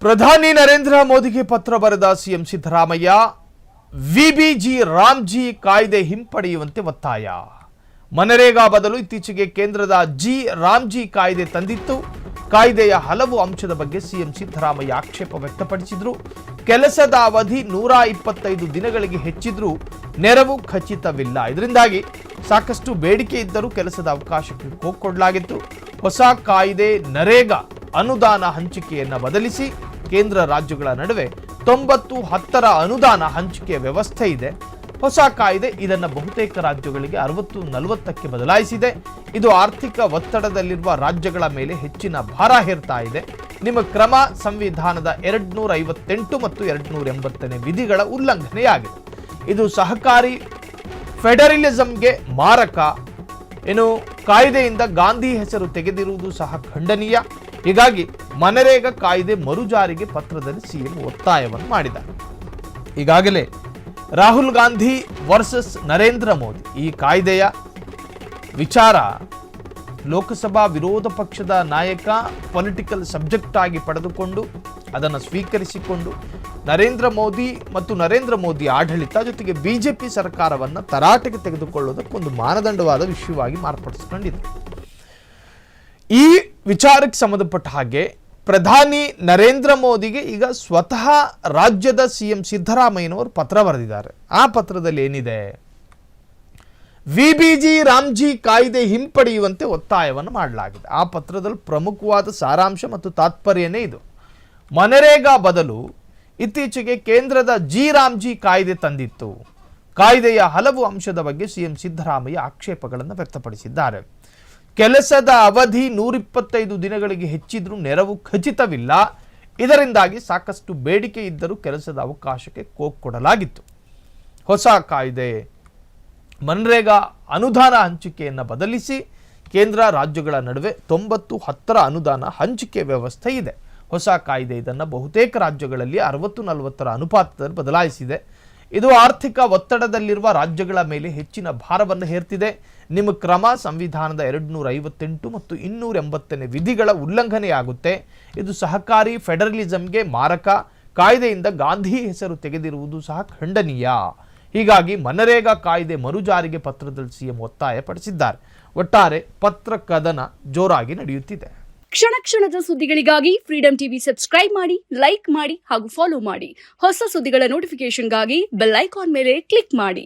ಪ್ರಧಾನಿ ನರೇಂದ್ರ ಮೋದಿಗೆ ಪತ್ರ ಬರೆದ ಸಿಎಂ ಸಿದ್ದರಾಮಯ್ಯ ವಿಬಿಜಿ ರಾಮ್ಜಿ ಕಾಯ್ದೆ ಹಿಂಪಡೆಯುವಂತೆ ಒತ್ತಾಯ. ಮನರೇಗಾ ಬದಲು ಇತ್ತೀಚೆಗೆ ಕೇಂದ್ರದ ರಾಮ್ಜಿ ಕಾಯ್ದೆ ತಂದಿತ್ತು. ಕಾಯ್ದೆಯ ಹಲವು ಅಂಶದ ಬಗ್ಗೆ ಸಿಎಂ ಸಿದ್ದರಾಮಯ್ಯ ಆಕ್ಷೇಪ ವ್ಯಕ್ತಪಡಿಸಿದ್ರು. ಕೆಲಸದ ಅವಧಿ 125 ದಿನಗಳಿಗೆ ಹೆಚ್ಚಿದ್ರೂ ನೆರವು ಖಚಿತವಿಲ್ಲ. ಇದರಿಂದಾಗಿ ಸಾಕಷ್ಟು ಬೇಡಿಕೆ ಇದ್ದರೂ ಕೆಲಸದ ಅವಕಾಶಕ್ಕೆ ಕೊಡಲಾಗಿತ್ತು. ಹೊಸ ಕಾಯ್ದೆ ನರೇಗಾ ಅನುದಾನ ಹಂಚಿಕೆಯನ್ನು ಬದಲಿಸಿ ಕೇಂದ್ರ ರಾಜ್ಯಗಳ ನಡುವೆ 90-10 ಅನುದಾನ ಹಂಚಿಕೆಯ ವ್ಯವಸ್ಥೆ ಇದೆ. ಹೊಸ ಕಾಯ್ದೆ ಇದನ್ನು ಬಹುತೇಕ ರಾಜ್ಯಗಳಿಗೆ 60-40ಕ್ಕೆ ಬದಲಾಯಿಸಿದೆ. ಇದು ಆರ್ಥಿಕ ಒತ್ತಡದಲ್ಲಿರುವ ರಾಜ್ಯಗಳ ಮೇಲೆ ಹೆಚ್ಚಿನ ಭಾರ ಹೇರ್ತಾ ಇದೆ. ನಿಮ್ಮ ಕ್ರಮ ಸಂವಿಧಾನದ 258 ಮತ್ತು 280ನೇ ವಿಧಿಗಳ ಉಲ್ಲಂಘನೆಯಾಗಿದೆ. ಇದು ಸಹಕಾರಿ ಫೆಡರಲಿಸಂಗೆ ಮಾರಕ. ಕಾಯ್ದೆಯಿಂದ ಗಾಂಧಿ ಹೆಸರು ತೆಗೆದಿರುವುದು ಸಹ ಖಂಡನೀಯ. ಹೀಗಾಗಿ ಮನರೇಗಾ ಕಾಯ್ದೆ ಮರುಜಾರಿಗೆ ಪತ್ರದಲ್ಲಿ ಸಿಎಂ ಒತ್ತಾಯವನ್ನು ಮಾಡಿದ್ದಾರೆ. ಈಗಾಗಲೇ ರಾಹುಲ್ ಗಾಂಧಿ ವರ್ಸಸ್ ನರೇಂದ್ರ ಮೋದಿ ಈ ಕಾಯ್ದೆಯ ವಿಚಾರ ಲೋಕಸಭಾ ವಿರೋಧ ಪಕ್ಷದ ನಾಯಕ ಪೊಲಿಟಿಕಲ್ ಸಬ್ಜೆಕ್ಟ್ ಆಗಿ ಪಡೆದುಕೊಂಡು ಅದನ್ನು ಸ್ವೀಕರಿಸಿಕೊಂಡು ನರೇಂದ್ರ ಮೋದಿ ಆಡಳಿತ ಜೊತೆಗೆ ಬಿಜೆಪಿ ಸರ್ಕಾರವನ್ನು ತರಾಟೆಗೆ ತೆಗೆದುಕೊಳ್ಳುವುದಕ್ಕೊಂದು ಮಾನದಂಡವಾದ ವಿಷಯವಾಗಿ ಮಾರ್ಪಡಿಸಿಕೊಂಡಿದೆ. ಈ ವಿಚಾರಕ್ಕೆ ಸಂಬಂಧಪಟ್ಟ ಹಾಗೆ ಪ್ರಧಾನಿ ನರೇಂದ್ರ ಮೋದಿಗೆ ಈಗ ಸ್ವತಃ ರಾಜ್ಯದ ಸಿಎಂ ಸಿದ್ದರಾಮಯ್ಯನವರು ಪತ್ರ ಬರೆದಿದ್ದಾರೆ. ಆ ಪತ್ರದಲ್ಲಿ ಏನಿದೆ? ವಿಬಿಜಿ ರಾಮ್ಜಿ ಕಾಯ್ದೆ ಹಿಂಪಡೆಯುವಂತೆ ಒತ್ತಾಯವನ್ನು ಮಾಡಲಾಗಿದೆ. ಆ ಪತ್ರದಲ್ಲಿ ಪ್ರಮುಖವಾದ ಸಾರಾಂಶ ಮತ್ತು ತಾತ್ಪರ್ಯನೇ ಇದು. ಮನರೇಗಾ ಬದಲು ಇತ್ತೀಚೆಗೆ ಕೇಂದ್ರದ ರಾಮ್ಜಿ ಕಾಯ್ದೆ ತಂದಿತ್ತು. ಕಾಯ್ದೆಯ ಹಲವು ಅಂಶದ ಬಗ್ಗೆ ಸಿಎಂ ಸಿದ್ದರಾಮಯ್ಯ ಆಕ್ಷೇಪಗಳನ್ನು ವ್ಯಕ್ತಪಡಿಸಿದ್ದಾರೆ. ಕೆಲಸದ ಅವಧಿ 125 ದಿನಗಳಿಗೆ ಹೆಚ್ಚಿದ್ರೂ ನೆರವು ಖಚಿತವಿಲ್ಲ. ಇದರಿಂದಾಗಿ ಸಾಕಷ್ಟು ಬೇಡಿಕೆ ಇದ್ದರೂ ಕೆಲಸದ ಅವಕಾಶಕ್ಕೆ ಕೊಡಲಾಗಿತ್ತು. ಹೊಸ ಕಾಯ್ದೆ ಮನರೇಗಾ ಅನುದಾನ ಹಂಚಿಕೆಯನ್ನು ಬದಲಿಸಿ ಕೇಂದ್ರ ರಾಜ್ಯಗಳ ನಡುವೆ 90-10 ಅನುದಾನ ಹಂಚಿಕೆ ವ್ಯವಸ್ಥೆ ಇದೆ. ಹೊಸ ಕಾಯ್ದೆ ಇದನ್ನು ಬಹುತೇಕ ರಾಜ್ಯಗಳಲ್ಲಿ 60-40 ಅನುಪಾತದಲ್ಲಿ ಬದಲಾಯಿಸಿದೆ. ಇದು ಆರ್ಥಿಕ ಒತ್ತಡದಲ್ಲಿರುವ ರಾಜ್ಯಗಳ ಮೇಲೆ ಹೆಚ್ಚಿನ ಭಾರವನ್ನು ಹೇರ್ತಿದೆ. ನಿಮ್ಮ ಕ್ರಮ ಸಂವಿಧಾನದ 258 ಮತ್ತು 280ನೇ ವಿಧಿಗಳ ಉಲ್ಲಂಘನೆಯಾಗುತ್ತೆ. ಇದು ಸಹಕಾರಿ ಫೆಡರಲಿಸಂಗೆ ಮಾರಕ. ಕಾಯ್ದೆಯಿಂದ ಗಾಂಧಿ ಹೆಸರು ತೆಗೆದಿರುವುದು ಸಹ ಖಂಡನೀಯ. ಹೀಗಾಗಿ ಮನರೇಗಾ ಕಾಯ್ದೆ ಮರುಜಾರಿಗೆ ಪತ್ರದಲ್ಲಿ ಸಿಎಂ ಒತ್ತಾಯ ಪಡಿಸಿದ್ದಾರೆ. ಒಟ್ಟಾರೆ ಪತ್ರ ಕದನ ಜೋರಾಗಿ ನಡೆಯುತ್ತಿದೆ. ಕ್ಷಣ ಕ್ಷಣದ ಸುದ್ದಿಗಳಿಗಾಗಿ ಫ್ರೀಡಂ ಟಿವಿ ಸಬ್ಸ್ಕ್ರೈಬ್ ಮಾಡಿ, ಲೈಕ್ ಮಾಡಿ ಹಾಗೂ ಫಾಲೋ ಮಾಡಿ. ಹೊಸ ಸುದ್ದಿಗಳ ನೋಟಿಫಿಕೇಶನ್ಗಾಗಿ ಬೆಲ್ ಐಕಾನ್ ಮೇಲೆ ಕ್ಲಿಕ್ ಮಾಡಿ.